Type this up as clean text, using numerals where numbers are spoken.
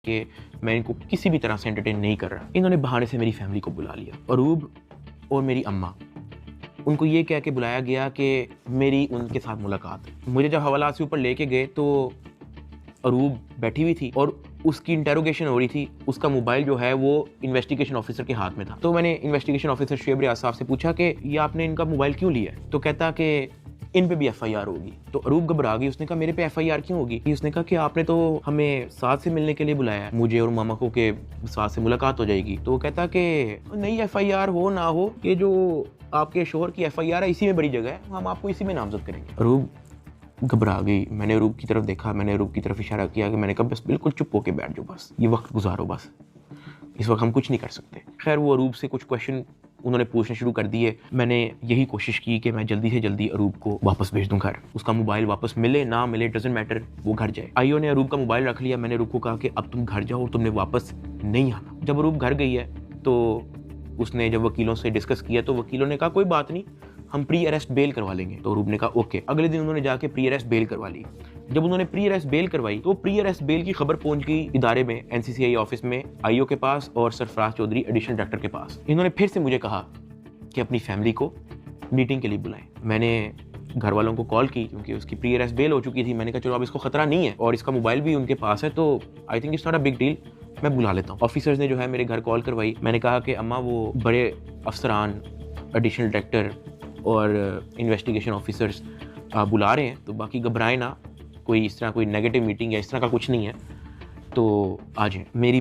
कि मैं इनको किसी भी तरह से एंटरटेन नहीं कर रहा। इन्होंने बहाने से मेरी फैमिली को बुला लिया। अरूब और मेरी अम्मा, उनको ये कह के बुलाया गया कि मेरी उनके साथ मुलाकात है। मुझे जब हवालात से ऊपर लेके गए तो अरूब बैठी हुई थी और उसकी इंटेरोगेशन हो रही थी। उसका मोबाइल जो है वो इन्वेस्टिगेशन ऑफिसर के हाथ में था। तो मैंने इन्वेस्टिगेशन ऑफिसर शुएब रियाज साहब से पूछा कि ये आपने इनका मोबाइल क्यों लिया है? तो कहता कि इन पे भी FIR होगी। तो अरूब घबरा गई। उसने कहा मेरे पे FIR क्यों होगी? उसने कहा कि आपने तो हमें साथ से मिलने के लिए बुलाया है, मुझे और मामा को, के साथ से मुलाकात हो जाएगी। तो वो कहता कि नहीं, FIR हो ना हो, ये जो आपके शोहर की FIR है इसी में बड़ी जगह है, हम आपको इसी में नामजद करेंगे। अरूब घबरा गई। मैंने अरूब की तरफ देखा, मैंने अरूब की तरफ इशारा किया कि मैंने कहा बस बिल्कुल चुप होके बैठ जाओ, बस ये वक्त गुजारो, बस इस वक्त हम कुछ नहीं कर सकते। खैर वो अरूब से कुछ क्वेश्चन उन्होंने पूछने शुरू कर दिए। मैंने यही कोशिश की कि मैं जल्दी से जल्दी अरूब को वापस भेज दूं घर। उसका मोबाइल वापस मिले ना मिले डजंट मैटर, वो घर जाए। आईओ ने अरूब का मोबाइल रख लिया। मैंने अरूब को कहा कि अब तुम घर जाओ, तुमने वापस नहीं आना। जब अरूब घर गई है तो उसने जब वकीलों से डिस्कस किया तो वकीलों ने कहा कोई बात नहीं, हम प्री अरेस्ट बेल करवा लेंगे। तो अरूब ने कहा ओके। अगले दिन उन्होंने जाके प्री अरेस्ट बेल करवा ली। जब उन्होंने प्री अरेस्ट बेल करवाई तो प्री अरेस्ट बेल की खबर पहुंच गई इदारे में, NCCI ऑफिस में, आईओ के पास और सरफराज चौधरी एडिशनल डायरेक्टर के पास। इन्होंने फिर से मुझे कहा कि अपनी फैमिली को मीटिंग के लिए बुलाएं। मैंने घर वालों को कॉल की क्योंकि उसकी प्री अरेस्ट बेल हो चुकी थी। मैंने कहा चलो अब इसको खतरा नहीं है और इसका मोबाइल भी उनके पास है, तो I think it's not a big deal, मैं बुला लेता हूँ। ऑफिसर्स ने जो है मेरे घर कॉल करवाई। मैंने कहा कि अम्मा वो बड़े अफसरान, एडिशनल डायरेक्टर और इन्वेस्टिगेशन ऑफिसर्स बुला रहे हैं, तो बाकी घबराएं ना, कोई इस तरह कोई नेगेटिव मीटिंग या इस तरह का कुछ नहीं है, तो आ जाएं। मेरी